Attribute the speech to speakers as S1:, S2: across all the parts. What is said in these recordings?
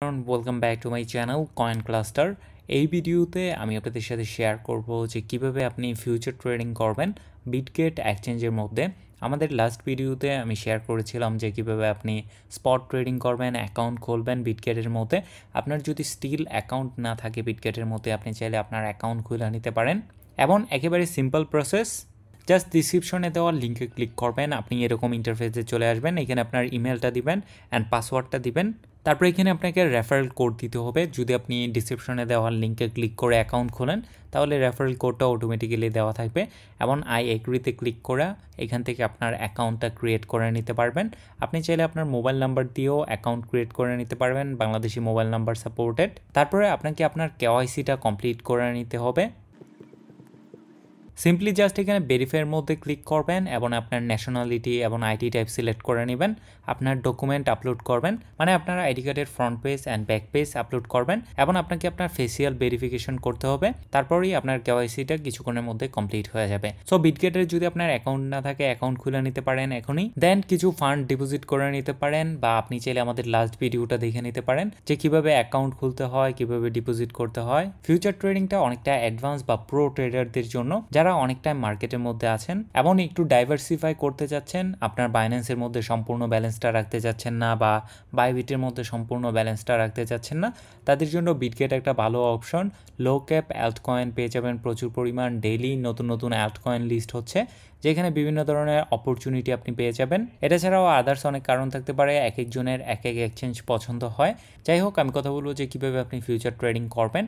S1: Welcome back to my channel coin cluster. এই ভিডিওতে আমি আপনাদের সাথে শেয়ার করব যে কিভাবে আপনি ফিউচার ট্রেডিং করবেন বিটগেট এক্সচেঞ্জের মধ্যে। আমাদের লাস্ট ভিডিওতে আমি শেয়ার করেছিলাম যে কিভাবে আপনি স্পট ট্রেডিং করবেন, অ্যাকাউন্ট খুলবেন বিটগেটের মধ্যে। আপনার যদি স্টিল অ্যাকাউন্ট না থাকে বিটগেটের মধ্যে, আপনি চাইলে আপনার অ্যাকাউন্ট খুলে নিতে পারেন। এবং একেবারে সিম্পল প্রসেস, জাস্ট ডিসক্রিপশনে দেওয়া লিঙ্কে ক্লিক করবেন, আপনি এরকম ইন্টারফেসে চলে আসবেন। এখানে আপনার ইমেলটা দিবেন অ্যান্ড পাসওয়ার্ডটা দিবেন। তারপর এখানে আপনাকে রেফারেল কোড দিতে হবে। যদি আপনি ডিসক্রিপশনে দেওয়া লিঙ্কে ক্লিক করে অ্যাকাউন্ট খোলেন তাহলে রেফারেল কোডটা অটোমেটিক্যালি দেওয়া থাকবে এবং আই এগ্রিতে ক্লিক করে এখান থেকে আপনার অ্যাকাউন্টটা ক্রিয়েট করে নিতে পারবেন। আপনি চাইলে আপনার মোবাইল নাম্বার দিয়েও অ্যাকাউন্ট ক্রিয়েট করে নিতে পারবেন, বাংলাদেশি মোবাইল নাম্বার সাপোর্টেড। তারপরে আপনাকে আপনার কেওয়াইসিটা কমপ্লিট করে নিতে হবে। সিম্পলি জাস্ট এখানে ভেরিফাইয়ের মধ্যে ক্লিক করবেন এবং আপনার ন্যাশনালিটি এবং আইডি টাইপ সিলেক্ট করে নেবেন। আপনার ডকুমেন্ট আপলোড করবেন, মানে আপনার আইডি কার্ডের front page and back page upload করবেন এবং আপনাকে আপনার ফেসিয়াল ভেরিফিকেশন করতে হবে। তারপরেই আপনার কেওয়াইসিটা কিছুক্ষণের মধ্যে কমপ্লিট হয়ে যাবে। সো বিটগেটের যদি আপনার অ্যাকাউন্ট না থাকে, অ্যাকাউন্ট খুলে নিতে পারেন এখনই, দেন কিছু ফান্ড ডিপোজিট করে নিতে পারেন, বা আপনি চাইলে আমাদের লাস্ট ভিডিওটা দেখে নিতে পারেন যে কিভাবে অ্যাকাউন্ট খুলতে হয়, কিভাবে ডিপোজিট করতে হয়। ফিউচার ট্রেডিংটা অনেকটা অ্যাডভান্স বা প্রো ট্রেডারদের জন্য, যারা অনেক টাইম মার্কেটের মধ্যে আছেন এবং একটু ডাইভার্সিফাই করতে যাচ্ছেন। আপনার বাইন্যান্সের মধ্যে সম্পূর্ণ ব্যালেন্সটা রাখতে যাচ্ছেন না, বা বাইবিটের মধ্যে সম্পূর্ণ ব্যালেন্সটা রাখতে যাচ্ছেন না, তাদের জন্য বিটগেট একটা ভালো অপশন। লো ক্যাপ অ্যাল্ট কয়েন পেয়ে যাবেন প্রচুর পরিমাণ। ডেইলি নতুন নতুন অ্যাল্ট কয়েন লিস্ট হচ্ছে, যেখানে বিভিন্ন ধরনের অপরচুনিটি আপনি পেয়ে যাবেন। এটা ছাড়াও আদার্স অনেক কারণ থাকতে পারে, এক একজনের এক এক এক্সচেঞ্জ পছন্দ হয়। যাই হোক, আমি কথা বলবো যে কীভাবে আপনি ফিউচার ট্রেডিং করবেন।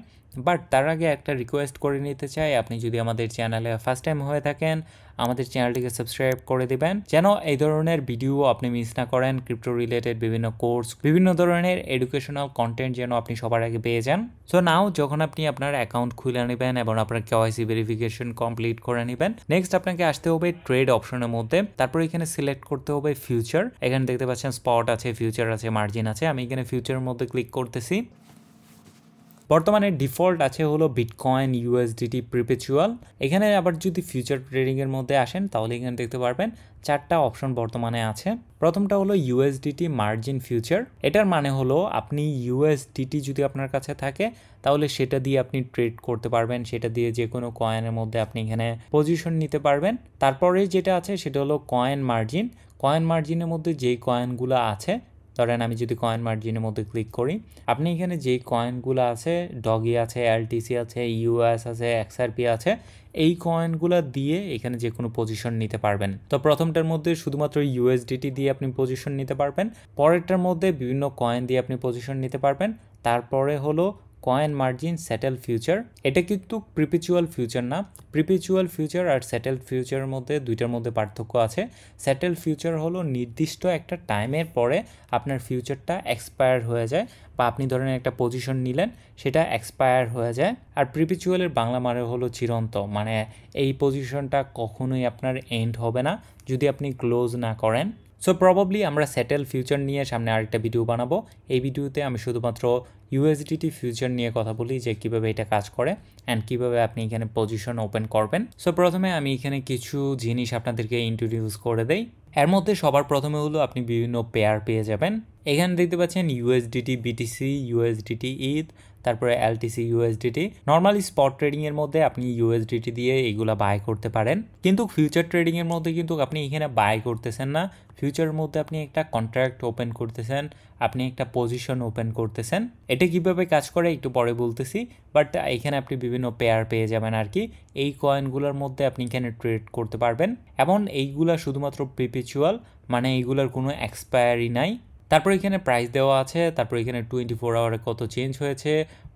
S1: বাট তার আগে একটা রিকোয়েস্ট করে নিতে চাই, আপনি যদি আমাদের চ্যানেলে ফার্স্ট টাইম হয়ে থাকেন আমাদের চ্যানেলটিকে সাবস্ক্রাইব করে দিবেন, যেন এই ধরনের ভিডিও আপনি মিস না করেন। ক্রিপ্টো রিলেটেড বিভিন্ন কোর্স, বিভিন্ন ধরনের এডুকেশনাল কন্টেন্ট যেন আপনি সবার আগে পেয়ে যান। সো নাও, যখন আপনি আপনার অ্যাকাউন্ট খুলে নেবেন এবং আপনার কেওয়াইসি ভেরিফিকেশন কমপ্লিট করে নেবেন, নেক্সট আপনাকে আসতে হবে ট্রেড অপশনের মধ্যে। তারপর এখানে সিলেক্ট করতে হবে ফিউচার। এখানে দেখতে পাচ্ছেন স্পট আছে, ফিউচার আছে, মার্জিন আছে। আমি এখানে ফিউচারের মধ্যে ক্লিক করতেছি। বর্তমানে ডিফল্ট আছে হলো বিটকয়েন, ইউএসডিটি, প্রিপেচুয়াল। এখানে আবার যদি ফিউচার ট্রেডিংয়ের মধ্যে আসেন তাহলে এখানে দেখতে পারবেন চারটা অপশন বর্তমানে আছে। প্রথমটা হলো ইউএসডিটি মার্জিন ফিউচার। এটার মানে হলো আপনি ইউএসডিটি যদি আপনার কাছে থাকে তাহলে সেটা দিয়ে আপনি ট্রেড করতে পারবেন, সেটা দিয়ে যে কোনো কয়েনের মধ্যে আপনি এখানে পজিশন নিতে পারবেন। তারপরে যেটা আছে সেটা হলো কয়েন মার্জিন। কয়েন মার্জিনের মধ্যে যেই কয়েনগুলো আছে, ধরেন আমি যদি কয়েন মার্জিনের মধ্যে ক্লিক করি, আপনি এখানে যেই কয়েনগুলো আছে, ডগি আছে, এলটিসি আছে, ইউএস আছে, এক্সআরপি আছে, এই কয়েনগুলো দিয়ে এখানে যে কোনো পজিশন নিতে পারবেন। তো প্রথমটার মধ্যে শুধুমাত্র ইউএসডিটি দিয়ে আপনি পজিশন নিতে পারবেন, পরেরটার মধ্যে বিভিন্ন কয়েন দিয়ে আপনি পজিশন নিতে পারবেন। তারপরে হলো কয়েন মার্জিন সেটেল ফিউচার। এটা কিন্তু প্রিপেচুয়াল ফিউচার না। প্রিপেচুয়াল ফিউচার আর সেটেল ফিউচারের মধ্যে দুইটার মধ্যে পার্থক্য আছে। সেটেল ফিউচার হলো নির্দিষ্ট একটা টাইমের পরে আপনার ফিউচারটা এক্সপায়ার হয়ে যায়, বা আপনি ধরেন একটা পজিশন নিলেন, সেটা এক্সপায়ার হয়ে যায়। আর প্রিপেচুয়ালের বাংলা মানে হলো চিরন্ত, মানে এই পজিশনটা কখনোই আপনার এন্ড হবে না যদি আপনি ক্লোজ না করেন। সো প্রবাবলি আমরা সেটেল ফিউচার নিয়ে সামনে আরেকটা ভিডিও বানাবো। এই ভিডিওতে আমি শুধুমাত্র ইউএসডিটি ফিউচার নিয়ে কথা বলি, যে কীভাবে এটা কাজ করে অ্যান্ড কীভাবে আপনি এখানে পজিশন ওপেন করবেন। সো প্রথমে আমি এখানে কিছু জিনিস আপনাদেরকে ইন্ট্রোডিউস করে দেই। এর মধ্যে সবার প্রথমে হলো আপনি বিভিন্ন পেয়ার পেয়ে যাবেন। এখানে দেখতে পাচ্ছেন ইউএসডিটি বিটিসি, ইউএসডিটি ইথ, তারপরে এলটিসি ইউএসডিটি। নর্মালি স্পট ট্রেডিংয়ের মধ্যে আপনি ইউএসডিটি দিয়ে এগুলো বাই করতে পারেন, কিন্তু ফিউচার ট্রেডিংয়ের মধ্যে কিন্তু আপনি এখানে বাই করতেছেন না। ফিউচারের মধ্যে আপনি একটা কন্ট্রাক্ট ওপেন করতেছেন, আপনি একটা পজিশন ওপেন করতেছেন। এটা কিভাবে কাজ করে একটু পরে বলতেছি, বাট এখানে আপনি বিভিন্ন পেয়ার পেয়ে যাবেন আর কি। এই কয়েনগুলোর মধ্যে আপনি এখানে ট্রেড করতে পারবেন এবং এইগুলা শুধুমাত্র প্রিপেচুয়াল, মানে এইগুলার কোনো এক্সপায়ারি নাই। তারপর এখানে প্রাইস দেওয়া আছে, তারপর এখানে 24 আওয়ারে কত চেঞ্জ হয়েছে,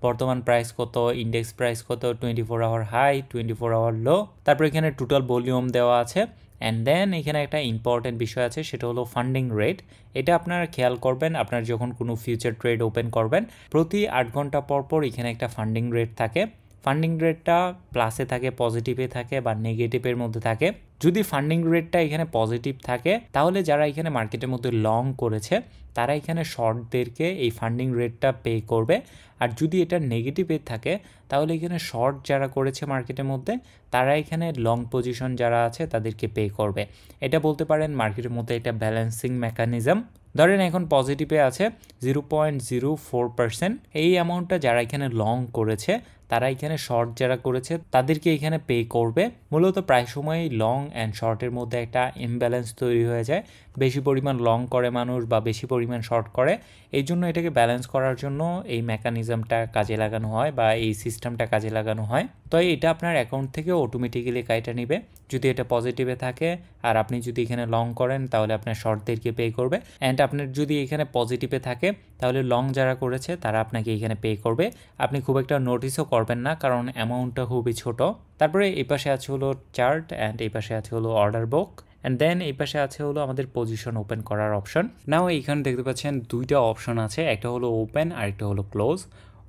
S1: বর্তমান প্রাইস কত, ইন্ডেক্স প্রাইস কত, 24 আওয়ার হাই, 24 আওয়ার লো। তারপর এখানে টোটাল ভলিউম দেওয়া আছে। অ্যান্ড দেন এখানে একটা ইম্পর্টেন্ট বিষয় আছে, সেটা হলো ফান্ডিং রেট। এটা আপনারা খেয়াল করবেন, আপনার যখন কোনো ফিউচার ট্রেড ওপেন করবেন প্রতি 8 ঘন্টা পর পর এখানে একটা ফান্ডিং রেট থাকে। ফান্ডিং রেটটা প্লাসে থাকে, পজিটিভে থাকে, বা নেগেটিভের মধ্যে থাকে। যদি ফান্ডিং রেটটা এখানে পজিটিভ থাকে তাহলে যারা এখানে মার্কেটের মধ্যে লং করেছে তারা এখানে শর্টদেরকে এই ফান্ডিং রেটটা পে করবে। আর যদি এটা নেগেটিভে থাকে তাহলে এখানে শর্ট যারা করেছে মার্কেটের মধ্যে তারা এখানে লং পজিশন যারা আছে তাদেরকে পে করবে। এটা বলতে পারেন মার্কেটের মধ্যে একটা ব্যালেন্সিং মেকানিজম। ধরেন এখন পজিটিভে আছে 0.04%। এই অ্যামাউন্টটা যারা এখানে লং করেছে তারা এখানে শর্ট যারা করেছে তাদেরকে এখানে পে করবে। মূলত প্রায় সময়ই লং অ্যান্ড শর্টের মধ্যে একটা ইমব্যালেন্স তৈরি হয়ে যায়, বেশি পরিমাণ লং করে মানুষ বা বেশি পরিমাণ শর্ট করে। এই জন্য এটাকে ব্যালেন্স করার জন্য এই মেকানিজমটা কাজে লাগানো হয় বা এই সিস্টেমটা কাজে লাগানো হয়। তো এটা আপনার অ্যাকাউন্ট থেকে অটোমেটিক্যালি কাইটা নেবে যদি এটা পজিটিভে থাকে। আর আপনি যদি এখানে লং করেন তাহলে আপনার শর্টদেরকে পে করবে, অ্যান্ড আপনার যদি এখানে পজিটিভে থাকে তাহলে লং যারা করেছে তারা আপনাকে এখানে পে করবে। আপনি খুব একটা নোটিসও করবেন না কারণ অ্যামাউন্টটা খুবই ছোট। তারপরে এই পাশে আছে হলো চার্ট অ্যান্ড এই পাশে আছে হলো অর্ডার বুক, অ্যান্ড দেন এই পাশে আছে হলো আমাদের পজিশন ওপেন করার অপশন। নাও এইখানে দেখতে পাচ্ছেন দুইটা অপশন আছে, একটা হলো ওপেন আর একটা হলো ক্লোজ।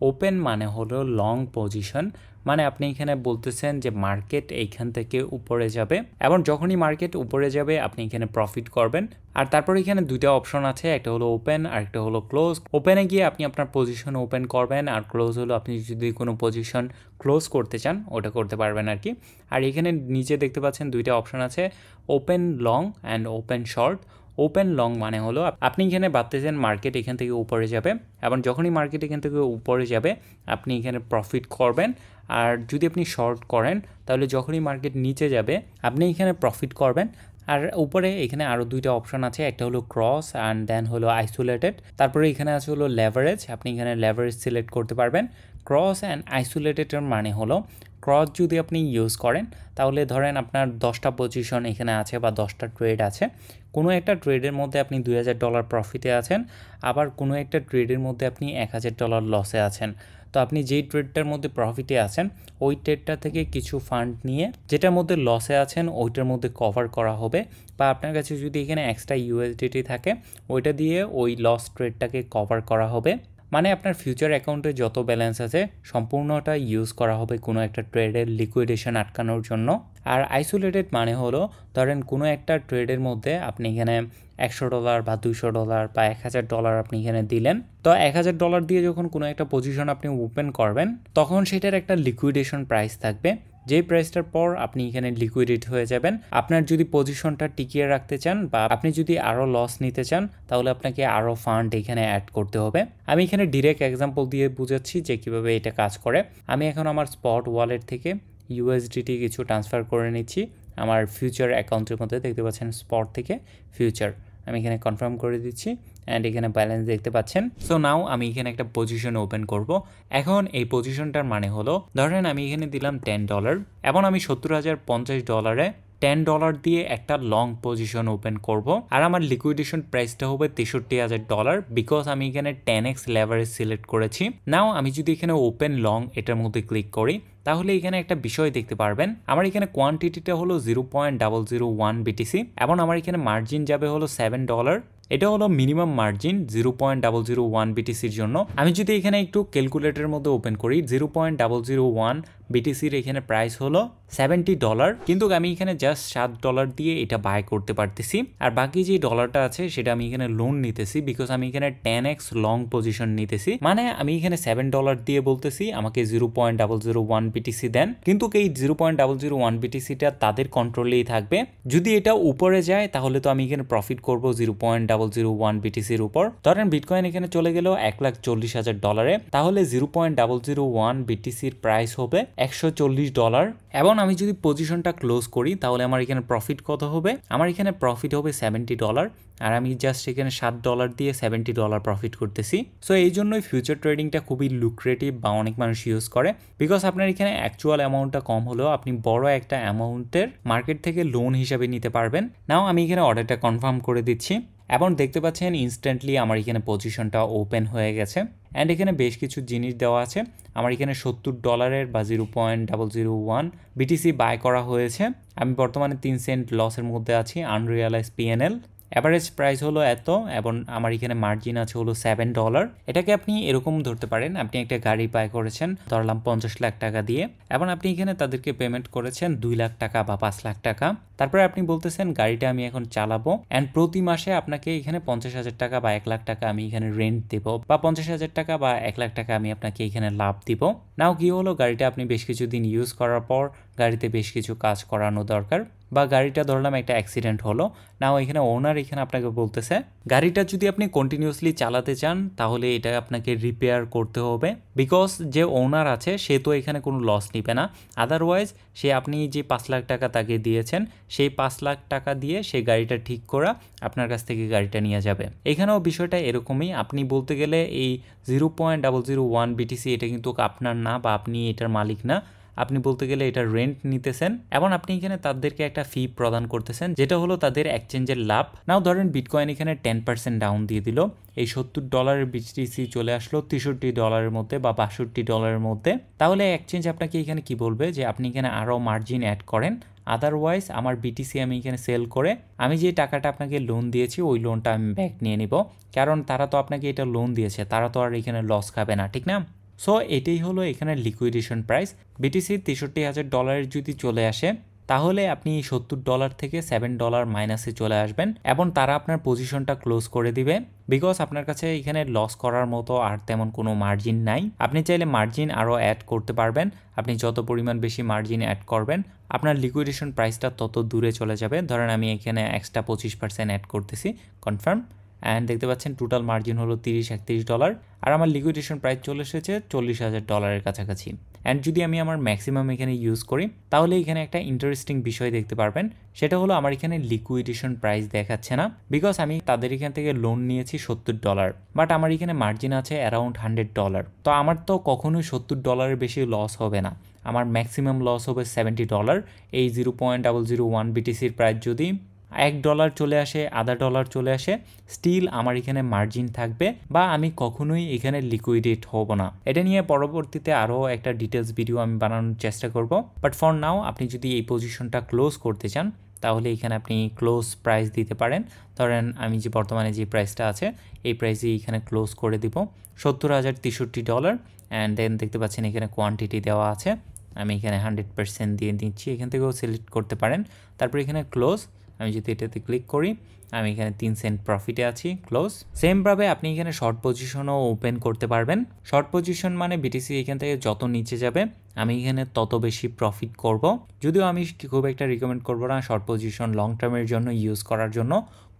S1: ওপেন মানে হলো লং পজিশন, মানে আপনি এখানে বলতেছেন যে মার্কেট এইখান থেকে উপরে যাবে এবং যখনই মার্কেট উপরে যাবে আপনি এখানে প্রফিট করবেন। আর তারপর এখানে দুইটা অপশন আছে, একটা হলো ওপেন আর একটা হলো ক্লোজ। ওপেনে গিয়ে আপনি আপনার পজিশন ওপেন করবেন, আর ক্লোজ হলো আপনি যদি কোনো পজিশন ক্লোজ করতে চান ওটা করতে পারবেন আর কি। আর এখানে নিচে দেখতে পাচ্ছেন দুইটা অপশন আছে, open long and open short. Open long মানে হলো আপনি এখানে ভাবতেছেন মার্কেট এখান থেকে উপরে যাবে এবং যখনই মার্কেট এখান থেকে উপরে যাবে আপনি এখানে প্রফিট করবেন। আর যদি আপনি শর্ট করেন তাহলে যখনই মার্কেট নিচে যাবে আপনি এখানে প্রফিট করবেন। আর উপরে এখানে আরও দুইটা অপশন আছে, একটা হলো ক্রস অ্যান্ড দেন হলো আইসোলেটেড। তারপরে এখানে আছে হলো লেভারেজ, আপনি এখানে লেভারেজ সিলেক্ট করতে পারবেন। ক্রস অ্যান্ড আইসোলেটেডের মানে হলো ক্রস যদি আপনি ইউজ করেন তাহলে ধরেন আপনার 10টা পজিশন এখানে আছে বা 10টা ট্রেড আছে, কোনো একটা ট্রেডের মধ্যে আপনি $2000 প্রফিটে আছেন, আবার কোনো একটা ট্রেডের মধ্যে আপনি $1000 লসে আছেন। তো আপনি যেই ট্রেডটার মধ্যে প্রফিটে আছেন ওই ট্রেডটা থেকে কিছু ফান্ড নিয়ে যেটার মধ্যে লসে আছেন ওইটার মধ্যে কভার করা হবে, বা আপনার কাছে যদি এখানে এক্সট্রা USDT থাকে ওইটা দিয়ে ওই লস ট্রেডটাকে কভার করা হবে। মানে আপনার ফিউচার অ্যাকাউন্টে যত ব্যালেন্স আছে সম্পূর্ণটা ইউজ করা হবে কোনো একটা ট্রেডের লিকুইডেশন আটকানোর জন্য। আর আইসোলেটেড মানে হলো ধরেন কোনো একটা ট্রেডের মধ্যে আপনি এখানে $100 বা $200 বা $1000 আপনি এখানে দিলেন। তো $1000 দিয়ে যখন কোনো একটা পজিশন আপনি ওপেন করবেন তখন সেটার একটা লিকুইডেশন প্রাইস থাকবে, যেই প্রাইসটার পর আপনি এখানে লিকুইডেট হয়ে যাবেন। আপনার যদি পজিশনটা টিকিয়ে রাখতে চান বা আপনি যদি আরও লস নিতে চান তাহলে আপনাকে আরও ফান্ড এখানে অ্যাড করতে হবে। আমি এখানে ডিরেক্ট এক্সাম্পল দিয়ে বুঝাচ্ছি যে কীভাবে এটা কাজ করে। আমি এখন আমার স্পট ওয়ালেট থেকে USDT কিছু ট্রান্সফার করে নিচ্ছি আমার ফিউচার অ্যাকাউন্টের মধ্যে, দেখতে পাচ্ছেন স্পট থেকে ফিউচার। আমি এখানে কনফার্ম করে দিচ্ছি অ্যান্ড এখানে ব্যালেন্স দেখতে পাচ্ছেন। সো নাও আমি এখানে একটা পজিশন ওপেন করব। এখন এই পজিশনটার মানে হলো ধরেন আমি এখানে দিলাম $10 এবং আমি $70,050 $10 দিয়ে একটা লং পজিশন ওপেন করব। আর আমার লিকুইডেশন প্রাইসটা হবে $63,000 বিকজ আমি এখানে 10x লেভারেজ সিলেক্ট করেছি। নাও আমি যদি এখানে ওপেন লং এটার মধ্যে ক্লিক করি তাহলে এখানে একটা বিষয় দেখতে পারবেন, আমার এখানে কোয়ান্টিটিটা হলো 0.001 BTC এবং আমার এখানে মার্জিন যাবে হলো $7। এটা হলো মিনিমাম মার্জিন 0.001 BTCর জন্য। আমি যদি এখানে একটু ক্যালকুলেটরের মধ্যে ওপেন করি 0.001 BTCর এখানে প্রাইস হলো $70, কিন্তু আমি এখানে জাস্ট $7 দিয়ে এটা বাই করতে পারতেছি। আর বাকি যে ডলারটা আছে সেটা আমি এখানে লোন নিতেছি বিকজ আমি এখানে 10x লং পজিশন নিতেছি। মানে আমি এখানে $7 দিয়ে বলতেছি আমাকে 0.001 BTC দেন, কিন্তু এই 0.001 BTCটা তাদের কন্ট্রোলেই থাকবে। যদি এটা উপরে যায় তাহলে তো আমি এখানে প্রফিট করব 0.001 BTCর উপর। ধরেন বিটকয়েন এখানে চলে গেল $140,000, তাহলে 0.001 BTCর প্রাইস হবে $140। এবং আমি যদি পজিশনটা ক্লোজ করি তাহলে আমার এখানে প্রফিট কত হবে, আমার এখানে প্রফিট হবে $70 আর আমি জাস্ট এখানে $7 দিয়ে $70 প্রফিট করতেছি। সো এই জন্যই ফিউচার ট্রেডিংটা খুবই লুক্রেটিভ বা অনেক মানুষ ইউজ করে বিকজ আপনার এখানে অ্যাকচুয়াল অ্যামাউন্টটা কম হলেও আপনি বড় একটা অ্যামাউন্টের মার্কেট থেকে লোন হিসাবে নিতে পারবেন। নাও আমি এখানে অর্ডারটা কনফার্ম করে দিচ্ছি এবং দেখতে পাচ্ছেন ইনস্ট্যান্টলি আমার এখানে পজিশনটা ওপেন হয়ে গেছে অ্যান্ড এখানে বেশ কিছু জিনিস দেওয়া আছে। আমার এখানে $70 বা 0.001 BTC বাই করা হয়েছে। আমি বর্তমানে 3 সেন্ট লসের মধ্যে আছি আনরিয়ালাইজ PNL। অ্যাভারেজ প্রাইস হলো এত এবং আমার এখানে মার্জিন আছে হলো $7। এটাকে আপনি এরকম ধরতে পারেন, আপনি একটা গাড়ি বাই করেছেন ধরলাম 50 লাখ টাকা দিয়ে এবং আপনি এখানে তাদেরকে পেমেন্ট করেছেন 2 লাখ টাকা বা 5 লাখ টাকা। তারপরে আপনি বলতেছেন গাড়িটা আমি এখন চালাবো অ্যান্ড প্রতি মাসে আপনাকে এখানে 50,000 টাকা বা 1 লাখ টাকা আমি এখানে রেন্ট দেবো, বা 50,000 টাকা বা 1 লাখ টাকা আমি আপনাকে এখানে লাভ দিব। নাও কি হলো, গাড়িটা আপনি বেশ কিছুদিন ইউজ করার পর গাড়িতে বেশ কিছু কাজ করানো দরকার, বা গাড়িটা ধরলাম একটা অ্যাক্সিডেন্ট হলো, নাও এখানে ওনার এখানে আপনাকে বলতেছে গাড়িটা যদি আপনি কন্টিনিউয়াসলি চালাতে চান তাহলে এটা আপনাকে রিপেয়ার করতে হবে, বিকজ যে ওনার আছে সে তো এখানে কোনো লস নিবে না। আদারওয়াইজ সে আপনি যে 5 লাখ টাকা তাকে দিয়েছেন সেই 5 লাখ টাকা দিয়ে সে গাড়িটা ঠিক করা আপনার কাছ থেকে গাড়িটা নিয়ে যাবে। এখানেও বিষয়টা এরকমই, আপনি বলতে গেলে এই 0.001 BTC এটা কিন্তু আপনার না, বা আপনি এটার মালিক না, আপনি বলতে গেলে এটা রেন্ট নিতেছেন এবং আপনি এখানে তাদেরকে একটা ফি প্রদান করতেছেন যেটা হলো তাদের এক্সচেঞ্জের লাভ। নাও ধরেন বিটকয়েন এখানে 10% ডাউন দিয়ে দিল, এই $70 BTC চলে আসলো $63 মধ্যে বা $62 মধ্যে, তাহলে এক্সচেঞ্জ আপনাকে এখানে কি বলবে যে আপনি এখানে আরও মার্জিন অ্যাড করেন, আদারওয়াইজ আমার বিটিসি আমি এখানে সেল করে আমি যে টাকাটা আপনাকে লোন দিয়েছি ওই লোনটা আমি ব্যাক নিয়ে নিব, কারণ তারা তো আপনাকে এটা লোন দিয়েছে, তারা তো আর এখানে লস খাবে না, ঠিক না? সো এটাই হলো এখানে লিকুইডেশন প্রাইস। বিটিসি $63,000 যদি চলে আসে তাহলে আপনি $70 থেকে $7 মাইনাসে চলে আসবেন এবং তারা আপনার পজিশনটা ক্লোজ করে দিবে, বিকজ আপনার কাছে এখানে লস করার মতো আর তেমন কোনো মার্জিন নাই। আপনি চাইলে মার্জিন আরও অ্যাড করতে পারবেন, আপনি যত পরিমাণ বেশি মার্জিন অ্যাড করবেন আপনার লিকুইডেশন প্রাইসটা তত দূরে চলে যাবে। ধরেন আমি এখানে এক্সট্রা 25% অ্যাড করতেছি, কনফার্ম, অ্যান্ড দেখতে পাচ্ছেন টোটাল মার্জিন হলো $30-31 আর আমার লিকুইডেশন প্রাইস চলে এসেছে $40,000 কাছাকাছি। অ্যান্ড যদি আমি আমার ম্যাক্সিমাম এখানে ইউজ করি তাহলে এখানে একটা ইন্টারেস্টিং বিষয় দেখতে পারবেন, সেটা হলো আমার এখানে লিকুইডেশন প্রাইস দেখাচ্ছে না, বিকজ আমি তাদের এখান থেকে লোন নিয়েছি $70, বাট আমার এখানে মার্জিন আছে অ্যারাউন্ড $100। তো আমার তো কখনোই $70 বেশি লস হবে না, আমার ম্যাক্সিমাম লস হবে $70। এই 0.001 BTCর প্রাইস যদি $1 চলে আসে, $0.50 চলে আসে, স্টিল আমার এখানে মার্জিন থাকবে বা আমি কখনোই এখানে লিকুইডেট হব না। এটা নিয়ে পরবর্তীতে আরও একটা ডিটেলস ভিডিও আমি বানানোর চেষ্টা করব, বাট ফর নাও আপনি যদি এই পজিশনটা ক্লোজ করতে চান তাহলে এখানে আপনি ক্লোজ প্রাইস দিতে পারেন। ধরেন আমি যে বর্তমানে যে প্রাইসটা আছে এই প্রাইসে এখানে ক্লোজ করে দিব $70,063, অ্যান্ড দেন দেখতে পাচ্ছেন এখানে কোয়ান্টিটি দেওয়া আছে, আমি এখানে 100% দিয়ে দিচ্ছি, এখান থেকেও সিলেক্ট করতে পারেন। তারপর এখানে ক্লোজ, আমি যদি এটাতে ক্লিক করি আমি এখানে 3 সেন্ট প্রফিটে আছি, ক্লোজ। সেমভাবে আপনি এখানে শর্ট পজিশনও ওপেন করতে পারবেন। শর্ট পজিশন মানে বিটিসি এখান থেকে যত নিচে যাবে আমি এখানে তত বেশি প্রফিট করব, যদিও আমি খুব একটা রিকমেন্ড করব না শর্ট পজিশন লং টার্মের জন্য ইউজ করার জন্য।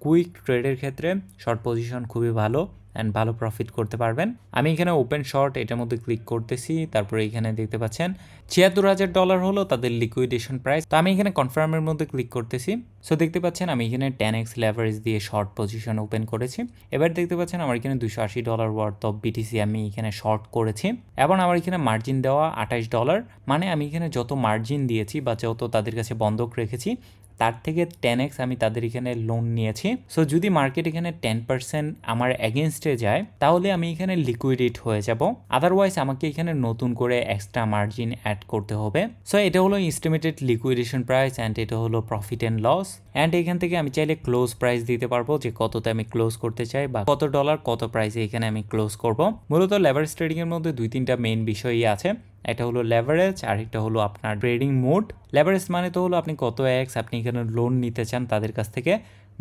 S1: কুইক ট্রেডের ক্ষেত্রে শর্ট পজিশন খুবই ভালো অ্যান্ড ভালো প্রফিট করতে পারবেন। আমি এখানে ওপেন শর্ট এটার মধ্যে ক্লিক করতেছি, তারপরে এখানে দেখতে পাচ্ছেন $76,000 হলো তাদের লিকুইডেশন প্রাইস। তো আমি এখানে কনফার্মের মধ্যে ক্লিক করতেছি, সো দেখতে পাচ্ছেন আমি এখানে 10x লেভারেজ দিয়ে শর্ট পজিশন ওপেন করেছি। এবার দেখতে পাচ্ছেন আমার এখানে $280 ওয়ার্থ অফ বিটিসি আমি এখানে শর্ট করেছি এবং আমার এখানে মার্জিন দেওয়া $28, মানে আমি এখানে যত মার্জিন দিয়েছি বা যত তাদের কাছে বন্ধক রেখেছি তার থেকে 10x আমি তাদের এখানে লোন নিয়েছি। সো যদি মার্কেট এখানে 10% আমার এগেনস্টে যায় তাহলে আমি এখানে লিকুইডেট হয়ে যাব, আদারওয়াইজ আমাকে এখানে নতুন করে এক্সট্রা মার্জিন অ্যাড করতে হবে। সো এটা হলো এস্টিমেটেড লিকুইডেশন প্রাইস অ্যান্ড এটা হলো প্রফিট অ্যান্ড লস। অ্যান্ড এখান থেকে আমি চাইলে ক্লোজ প্রাইস দিতে পারবো যে কততে আমি ক্লোজ করতে চাই বা কত ডলার কত প্রাইসে এখানে আমি ক্লোজ করব। মূলত লেভারেজ ট্রেডিং এর মধ্যে 2-3টা মেইন বিষয়ই আছে, এটা হলো লেভারেজ আর একটা হলো আপনার ট্রেডিং মোড। লেভারেজ মানে তো হলো আপনি কত এক্স আপনি এখানে লোন নিতে চান তাদের কাছ থেকে,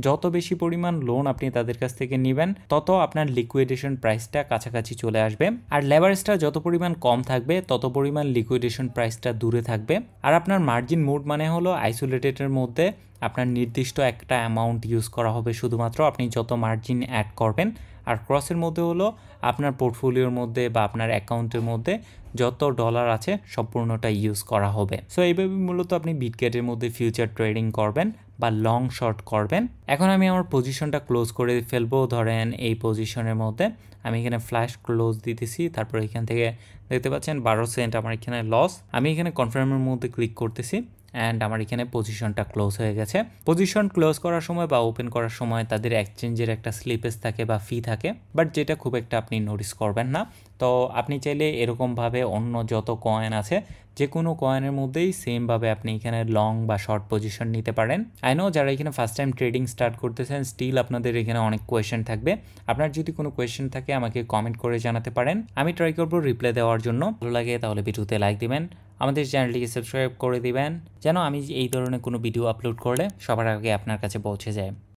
S1: যত বেশি পরিমাণ লোন আপনি তাদের কাছ থেকে নেবেন তত আপনার লিকুইডেশন প্রাইসটা কাছাকাছি চলে আসবে, আর লেভারেজটা যত পরিমাণ কম থাকবে তত পরিমাণ লিকুইডেশন প্রাইসটা দূরে থাকবে। আর আপনার মার্জিন মোড মানে হলো আইসোলেটেডের মধ্যে আপনার নির্দিষ্ট একটা অ্যামাউন্ট ইউজ করা হবে শুধুমাত্র, আপনি যত মার্জিন অ্যাড করবেন। আর ক্রসের মধ্যে হলো আপনার পোর্টফোলিওর মধ্যে বা আপনার অ্যাকাউন্টের মধ্যে যত ডলার আছে সম্পূর্ণটা ইউজ করা হবে। সো এইভাবে মূলত আপনি বিটগেটের মধ্যে ফিউচার ট্রেডিং করবেন বা লং শর্ট করবেন। এখন আমি আমার পজিশনটা ক্লোজ করে ফেলবো, ধরেন এই পজিশনের মধ্যে আমি এখানে ফ্ল্যাশ ক্লোজ দিতেছি, তারপর এখান থেকে দেখতে পাচ্ছেন 12 সেন্ট আমার এখানে লস। আমি এখানে কনফার্মের মধ্যে ক্লিক করতেছি অ্যান্ড আমার এখানে পজিশনটা ক্লোজ হয়ে গেছে। পজিশন ক্লোজ করার সময় বা ওপেন করার সময় তাদের এক্সচেঞ্জের একটা স্লিপেজ থাকে বা ফি থাকে, বাট যেটা খুব একটা আপনি নোটিস করবেন না। তো আপনি চাইলে এরকমভাবে অন্য যত কয়েন আছে যে কোনো কয়েনের মধ্যেই সেমভাবে আপনি এখানে লং বা শর্ট পজিশন নিতে পারেন। আই নো যারা এখানে ফার্স্ট টাইম ট্রেডিং স্টার্ট করতেছেন স্টিল আপনাদের এখানে অনেক কোয়েশ্চেন থাকবে, আপনার যদি কোনো কোয়েশ্চেন থাকে আমাকে কমেন্ট করে জানাতে পারেন, আমি ট্রাই করবো রিপ্লাই দেওয়ার জন্য। ভালো লাগে তাহলে ভিডিওতে লাইক দিবেন, আমাদের চ্যানেলটিকে সাবস্ক্রাইব করে দিবেন যেন আমি এই ধরনের কোনো ভিডিও আপলোড করলে সবার আগে আপনার কাছে পৌঁছে যায়।